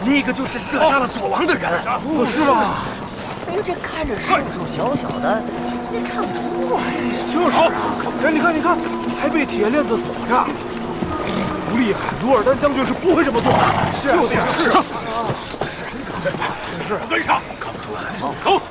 那个就是射杀了左王的人，是吧？哎呦，这看着瘦瘦小小的，你看不出啊！就是啊，你看，还被铁链子锁着，不厉害，努尔丹将军是不会这么做的。是，跟上，看不出来，走。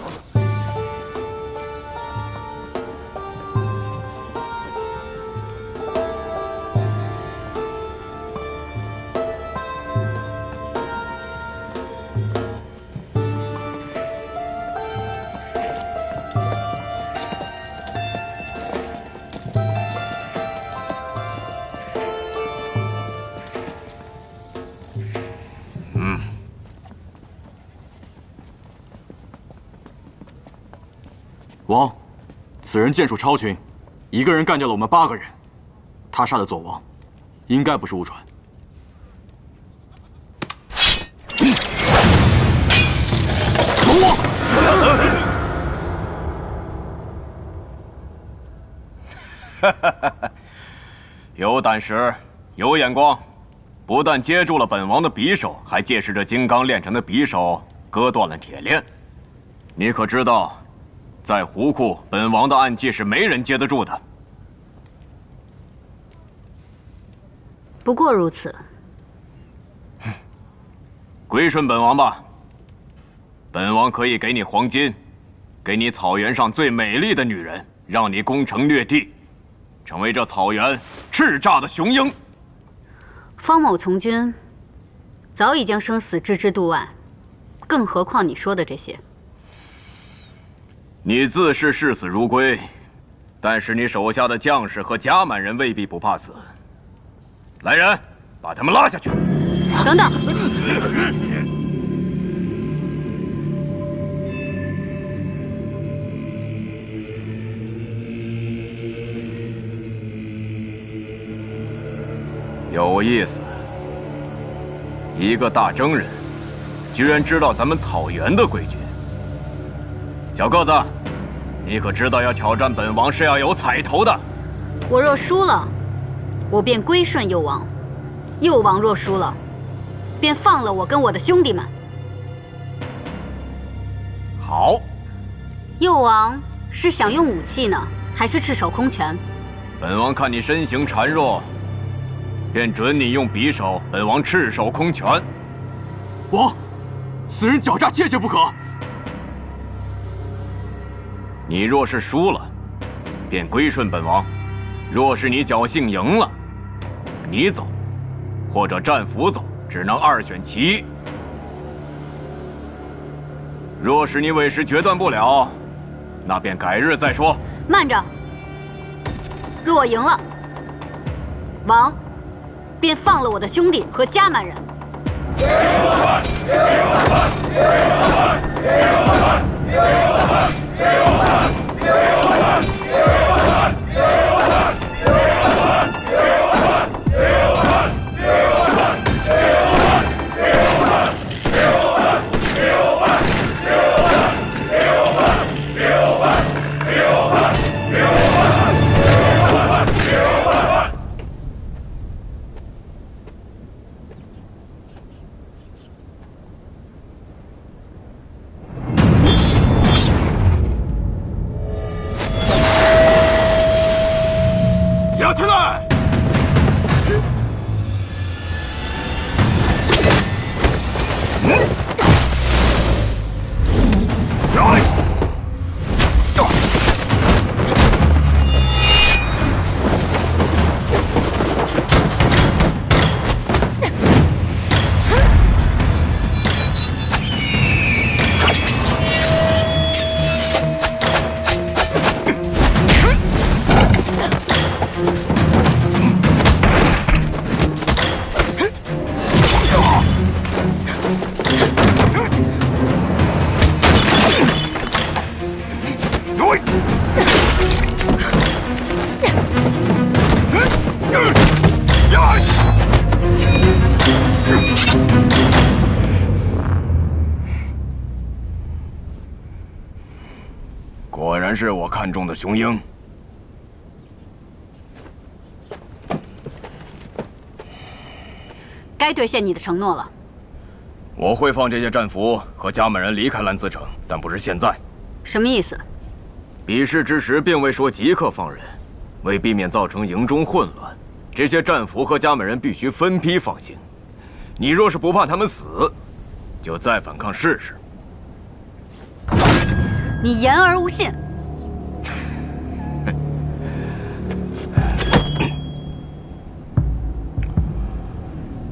王，此人剑术超群，一个人干掉了我们8个人。他杀的左王，应该不是误传。有胆识，有眼光，不但接住了本王的匕首，还借势着金刚炼成的匕首割断了铁链。你可知道？ 在湖库，本王的暗器是没人接得住的。不过如此。归顺本王吧。本王可以给你黄金，给你草原上最美丽的女人，让你攻城略地，成为这草原叱咤的雄鹰。方某从军，早已将生死置之度外，更何况你说的这些。 你自是视死如归，但是你手下的将士和甲满人未必不怕死。来人，把他们拉下去！等等，有意思，一个大征人，居然知道咱们草原的规矩。 小个子，你可知道要挑战本王是要有彩头的？我若输了，我便归顺右王；右王若输了，便放了我跟我的兄弟们。好。右王是想用武器呢，还是赤手空拳？本王看你身形孱弱，便准你用匕首。本王赤手空拳。王，此人狡诈，切不可。 你若是输了，便归顺本王；若是你侥幸赢了，你走，或者战俘走，只能2选其一。若是你委实决断不了，那便改日再说。慢着，若我赢了，王便放了我的兄弟和甲满人。 加起来！果然是我看中的雄鹰。该兑现你的承诺了。我会放这些战俘和家门人离开兰兹城，但不是现在。什么意思？比试之时并未说即刻放人，为避免造成营中混乱，这些战俘和家门人必须分批放行。你若是不怕他们死，就再反抗试试。你言而无信。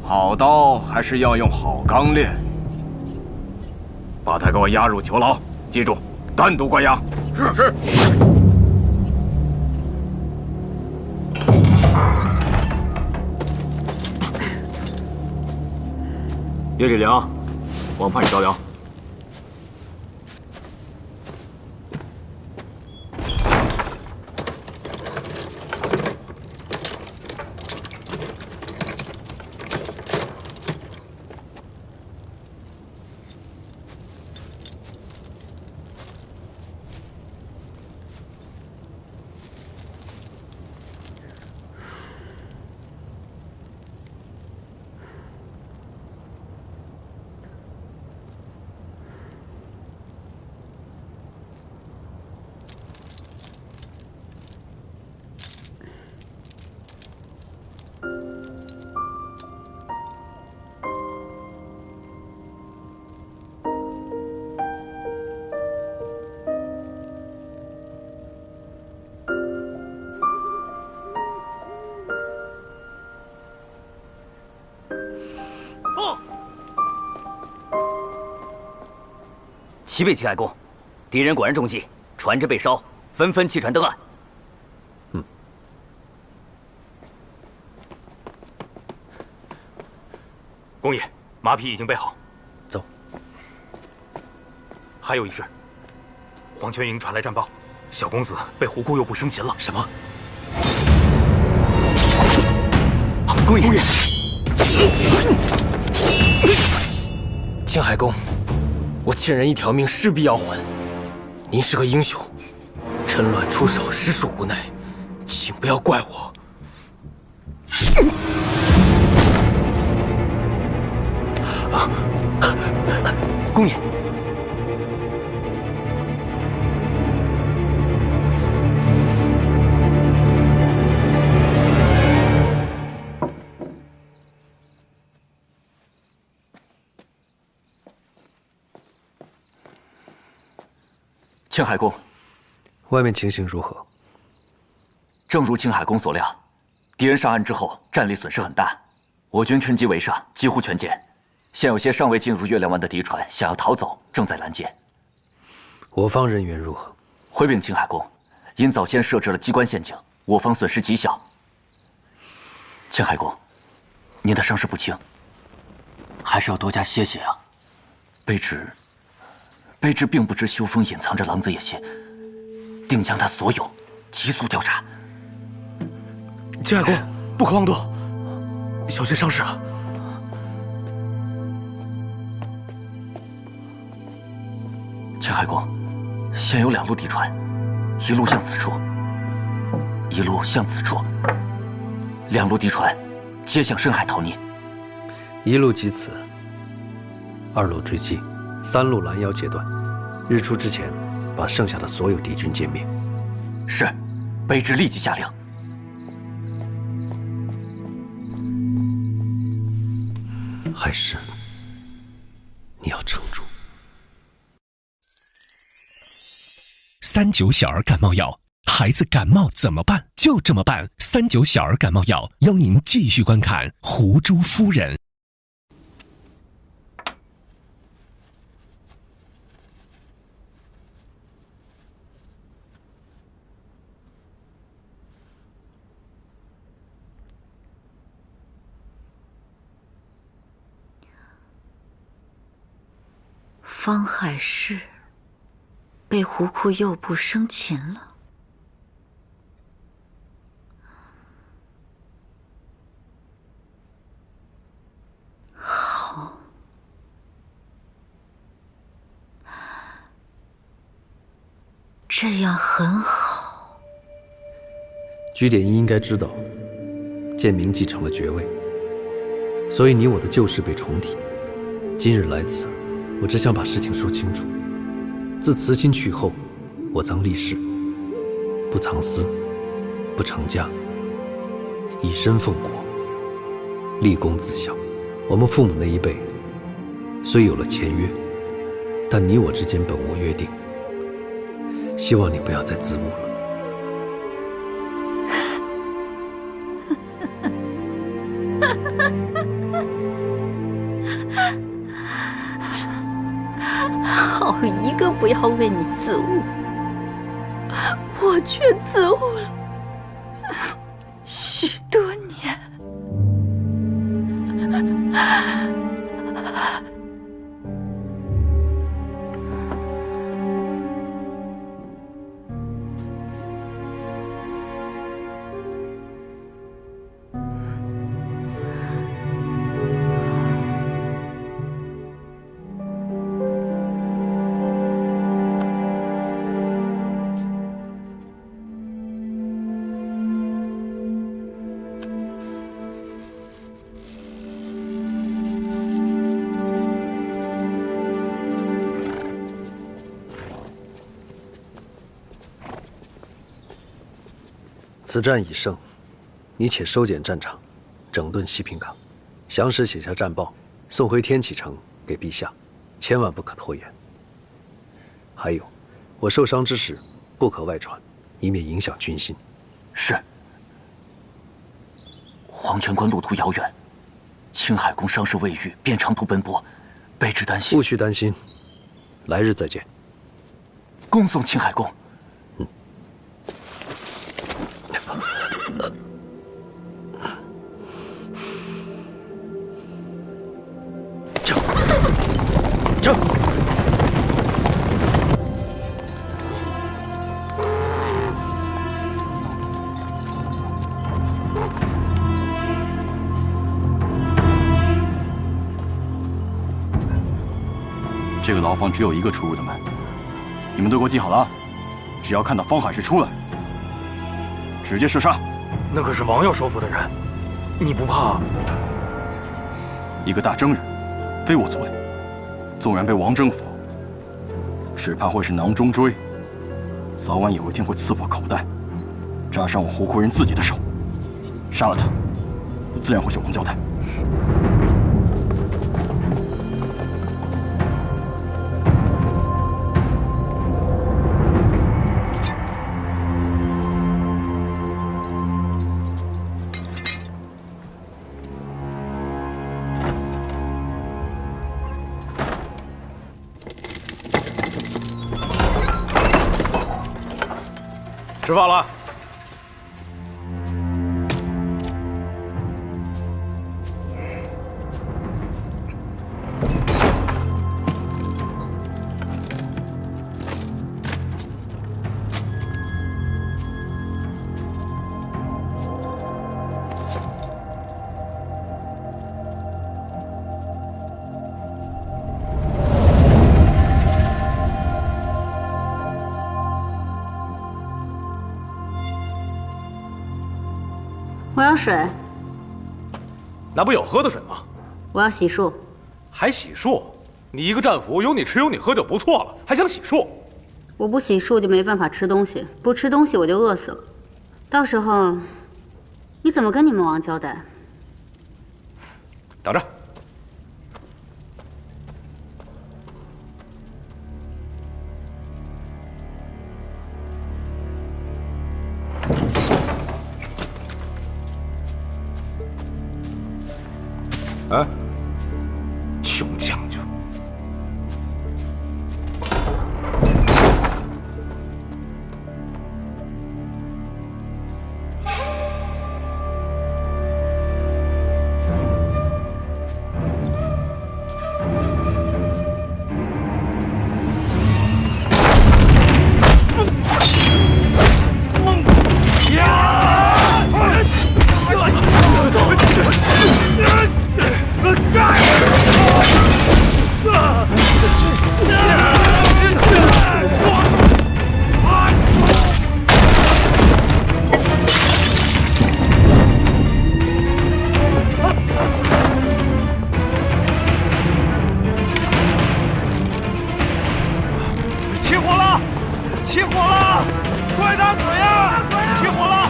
好刀还是要用好钢炼。把他给我押入囚牢，记住，单独关押。是。叶礼良，王派你招摇。启禀青海公，敌人果然中计，船只被烧，纷纷弃船登岸。公爷，马匹已经备好，走。还有一事，黄泉营传来战报，小公子被胡库诱捕生擒了。什么？公爷，青海公，我欠人一条命，势必要还。您是个英雄，趁乱出手，实属无奈，请不要怪我。公爷，青海公，外面情形如何？正如青海公所料，敌人上岸之后，战力损失很大，我军趁机围上，几乎全歼。现有些尚未进入月亮湾的敌船想要逃走，正在拦截。我方人员如何？回禀青海公，因早先设置了机关陷阱，我方损失极小。青海公，您的伤势不轻，还是要多加歇歇啊。卑职并不知修风隐藏着狼子野心，定将他所有急速调查。青海公，不可妄动，小心伤势啊！青海公，现有2路敌船，一路向此处，一路向此处，2路敌船皆向深海逃匿。一路击此，2路追击，3路拦腰截断。日出之前，把剩下的所有敌军歼灭。是，卑职立即下令。还是你要撑住。39小儿感冒药，孩子感冒怎么办？就这么办。39小儿感冒药，邀您继续观看《胡珠夫人》。方海市被胡库诱捕生擒了。好，这样很好。居点一应该知道，建明继承了爵位，所以你我的旧事被重提。今日来此，我只想把事情说清楚。自慈亲去后，我曾立誓，不藏私，不成家，以身奉国，立功自效。我们父母那一辈虽有了签约，但你我之间本无约定。希望你不要再自误了。好一个不要为你自误，我却自误了许多年。此战已胜，你且收减战场，整顿西平港，详实写下战报，送回天启城给陛下，千万不可拖延。还有，我受伤之时，不可外传，以免影响军心。是。黄泉关路途遥远，青海宫伤势未愈，便长途奔波，卑职担心。不需担心，来日再见。恭送青海宫。撤！这个牢房只有一个出入的门，你们都给我记好了啊！只要看到方海市出来，直接射杀。那可是王耀收服的人，你不怕？一个大征人，非我族的，纵然被王征服，只怕会是囊中锥，早晚有一天会刺破口袋，扎上我胡库人自己的手。杀了他，我自然会向王交代。吃饭了。我要水。那不有喝的水吗？我要洗漱。还洗漱？你一个战俘，有你吃有你喝就不错了，还想洗漱？我不洗漱就没办法吃东西，不吃东西我就饿死了。到时候，你怎么跟你们王交代？等着。哎，穷将军，起火了！快打水呀！起火了！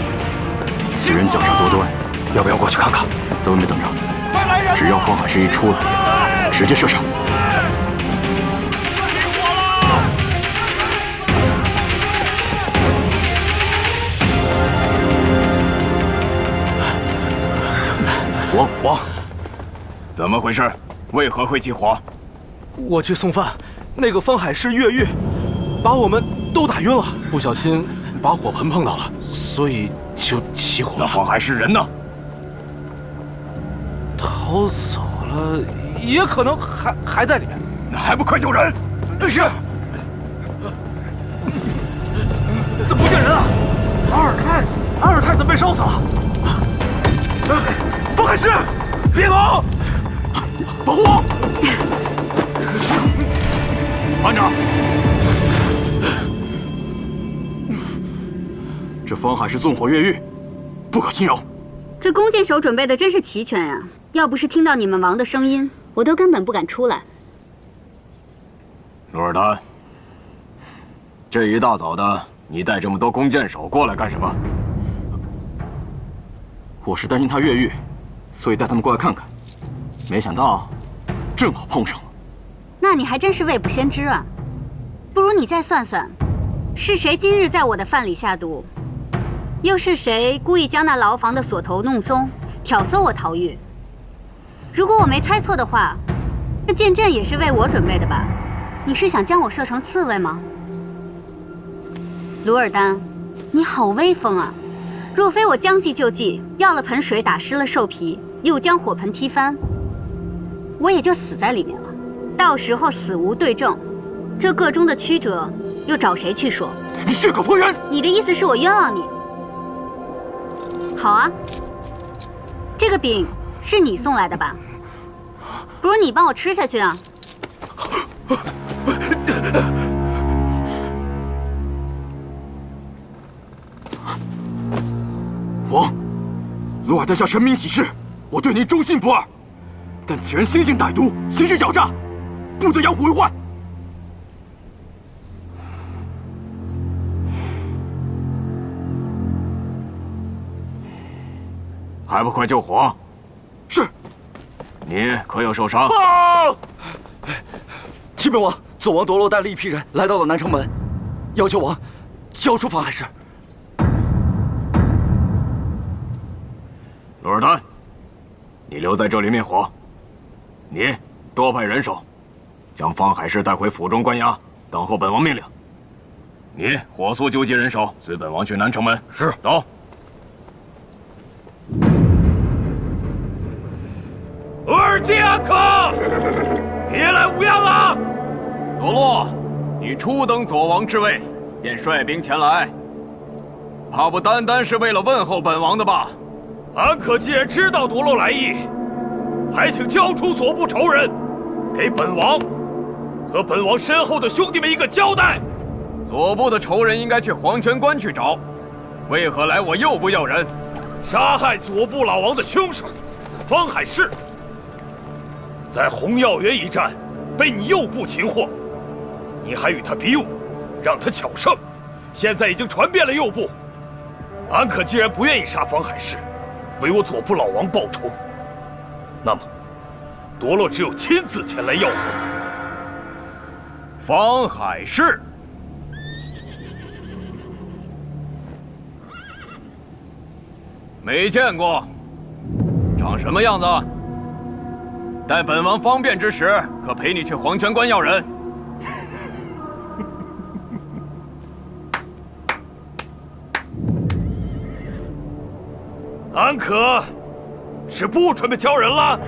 此人狡诈多端，要不要过去看看？在外面等着。快来人！只要方海市一出来，直接射杀。起火了！王，怎么回事？为何会起火？我去送饭，那个方海市越狱，把我们都打晕了，不小心把火盆碰到了，所以就起火了。那方海市人呢？逃走了，也可能还在里面。那还不快救人！是。怎么不见人啊？阿尔泰怎么被烧死了？方海市，别跑！保护我！班长，这方海市纵火越狱，不可轻饶。这弓箭手准备的真是齐全呀！要不是听到你们王的声音，我都根本不敢出来。努尔丹，这一大早的，你带这么多弓箭手过来干什么？我是担心他越狱，所以带他们过来看看。没想到，正好碰上了。那你还真是未卜先知啊！不如你再算算，是谁今日在我的饭里下毒？又是谁故意将那牢房的锁头弄松，挑唆我逃狱？如果我没猜错的话，这剑阵也是为我准备的吧？你是想将我射成刺猬吗？鲁尔丹，你好威风啊！若非我将计就计，要了盆水打湿了兽皮，又将火盆踢翻，我也就死在里面了。到时候死无对证，这个中的曲折又找谁去说？你血口喷人！你的意思是我冤枉你？好啊，这个饼是你送来的吧？不如你帮我吃下去啊！王，鲁尔丹向神明起誓，我对您忠心不二。但此人心性歹毒，行事狡诈，不得养虎为患。还不快救火！是。你可有受伤？啊！启本王，左王夺洛带了一批人来到了南城门，要求王交出方海市。努尔丹，你留在这里灭火。你多派人手，将方海市带回府中关押，等候本王命令。你火速纠集人手，随本王去南城门。是。走。尔基安可，别来无恙了！罗洛，你初登左王之位，便率兵前来，怕不单单是为了问候本王的吧？安可既然知道夺洛来意，还请交出左部仇人，给本王和本王身后的兄弟们一个交代。左部的仇人应该去黄泉关去找，为何来我右部要人？杀害左部老王的凶手方海市，在红药园一战被你右部擒获，你还与他比武，让他巧胜，现在已经传遍了右部。安可既然不愿意杀方海市，为我左部老王报仇，那么夺洛只有亲自前来要人。方海市，没见过，长什么样子？待本王方便之时，可陪你去黄泉关要人。安可是不准备交人了？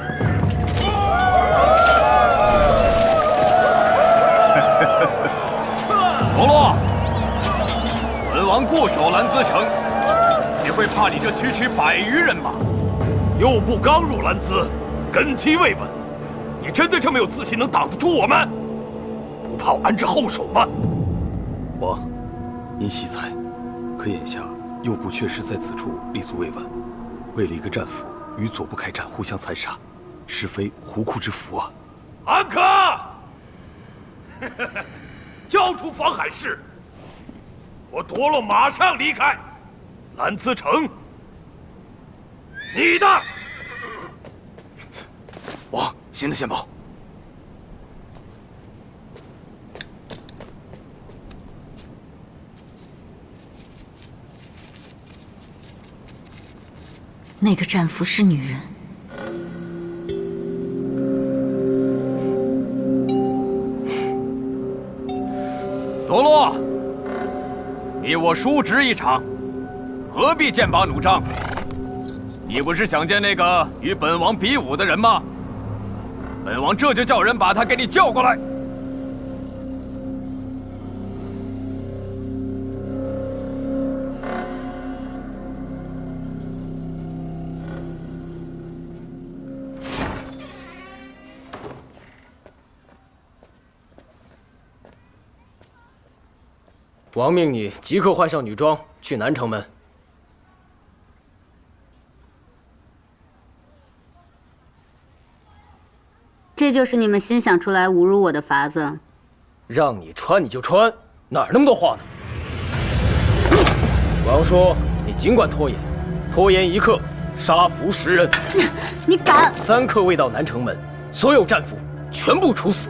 罗洛，本王固守兰兹城，岂会怕你这区区100余人马？右部刚入兰兹，根基未稳，你真的这么有自信能挡得住我们？不怕我安置后手吗？王，您惜才，可眼下右部确实在此处立足未稳，为了一个战俘与左部开战，互相残杀，实非胡库之福啊！安可，交出方海市，我夺了马上离开。蓝姿成，你的。王，新的线报。那个战俘是女人。罗罗，你我叔侄一场，何必剑拔弩张？你不是想见那个与本王比武的人吗？本王这就叫人把他给你叫过来。王命你即刻换上女装，去南城门。这就是你们新想出来侮辱我的法子？让你穿你就穿，哪儿那么多话呢？王说你尽管拖延，拖延1刻，杀俘10人。你敢？3刻未到南城门，所有战俘全部处死。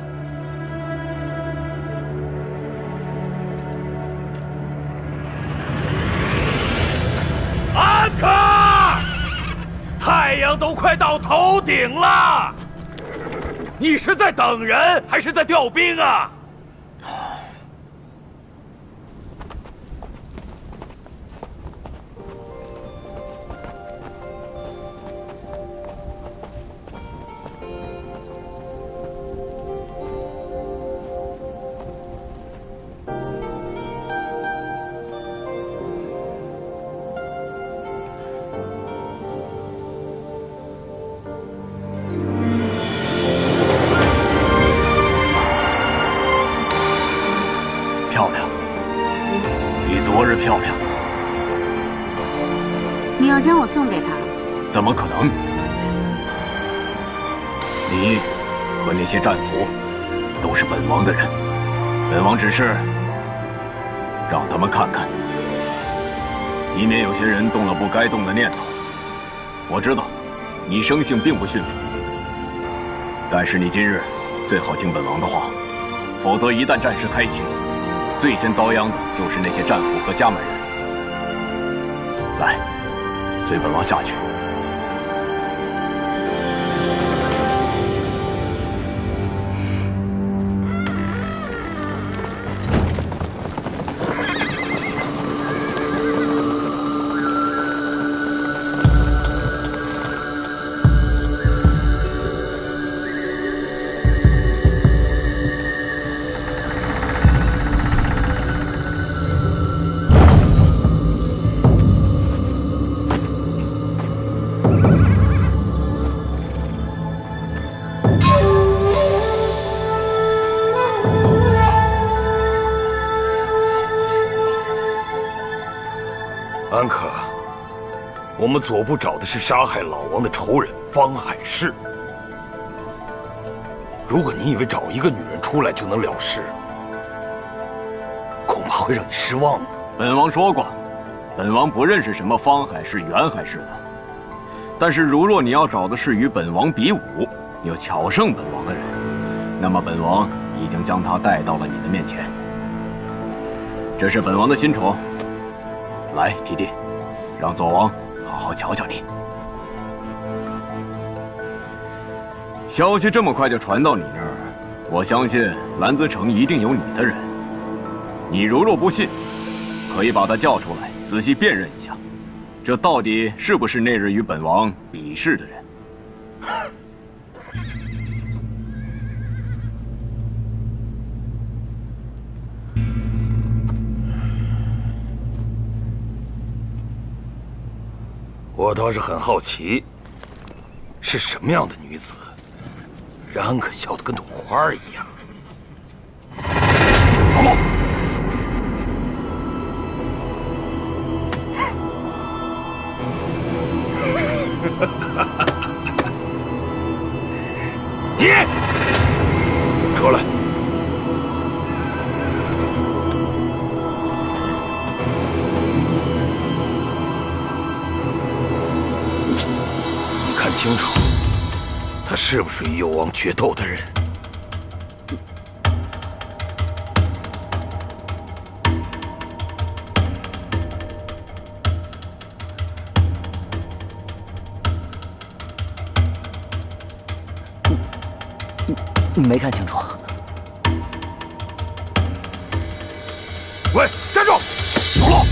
安可，太阳都快到头顶了，你是在等人还是在调兵啊？漂亮，比昨日漂亮。你要将我送给他？怎么可能？你和那些战俘都是本王的人，本王只是让他们看看，以免有些人动了不该动的念头。我知道你生性并不驯服，但是你今日最好听本王的话，否则一旦战事开启，最先遭殃的就是那些战俘和家门人。来，随本王下去。安可，我们左部找的是杀害老王的仇人方海市。如果你以为找一个女人出来就能了事，恐怕会让你失望。本王说过，本王不认识什么方海市、袁海市的。但是，如若你要找的是与本王比武又巧胜本王的人，那么本王已经将他带到了你的面前。这是本王的新宠。来，提弟，让左王好好瞧瞧你。消息这么快就传到你这儿，我相信蓝姿城一定有你的人。你如若不信，可以把他叫出来，仔细辨认一下，这到底是不是那日与本王比试的人？我倒是很好奇，是什么样的女子，让安可笑得跟朵花一样？王某，你出来！清楚，他是不是与幽王决斗的人。没看清楚。喂，站住！走了。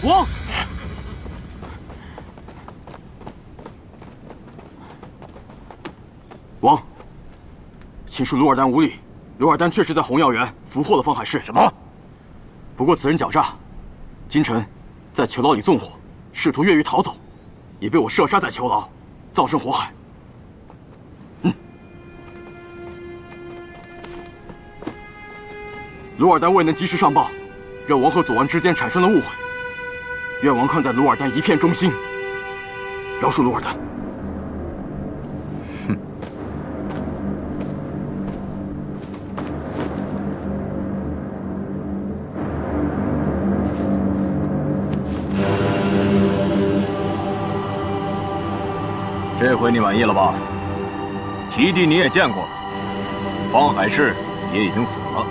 王。王，请恕鲁尔丹无礼。鲁尔丹确实在红药园俘获了方海市。什么？不过此人狡诈，今晨在囚牢里纵火，试图越狱逃走，也被我射杀在囚牢，葬身火海。鲁尔丹未能及时上报，让王和左王之间产生了误会。愿王看在鲁尔丹一片忠心，饶恕鲁尔丹。这回你满意了吧？提弟你也见过了，方海市也已经死了。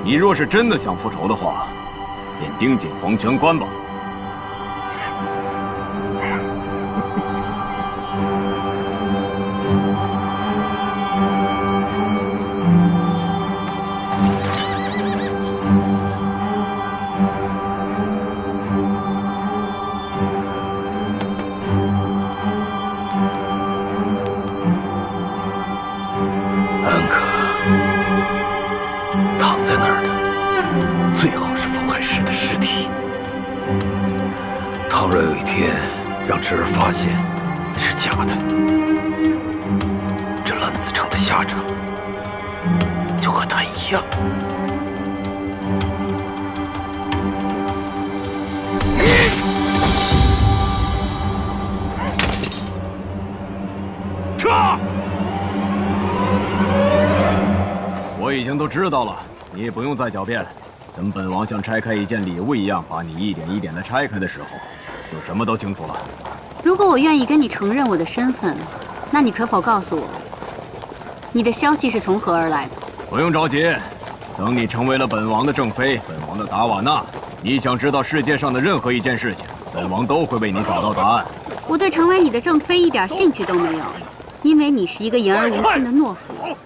你若是真的想复仇的话，便盯紧黄泉关吧。安可躺在那儿的，最好是方海市的尸体。倘若有一天让侄儿发现是假的，这蓝子城的下场就和他一样。撤！我已经都知道了，你也不用再狡辩。等本王像拆开一件礼物一样把你一点一点的拆开的时候，就什么都清楚了。如果我愿意跟你承认我的身份，那你可否告诉我，你的消息是从何而来的？不用着急，等你成为了本王的正妃，本王的达瓦纳，你想知道世界上的任何一件事情，本王都会为你找到答案。我对成为你的正妃一点兴趣都没有，因为你是一个言而无信的懦夫。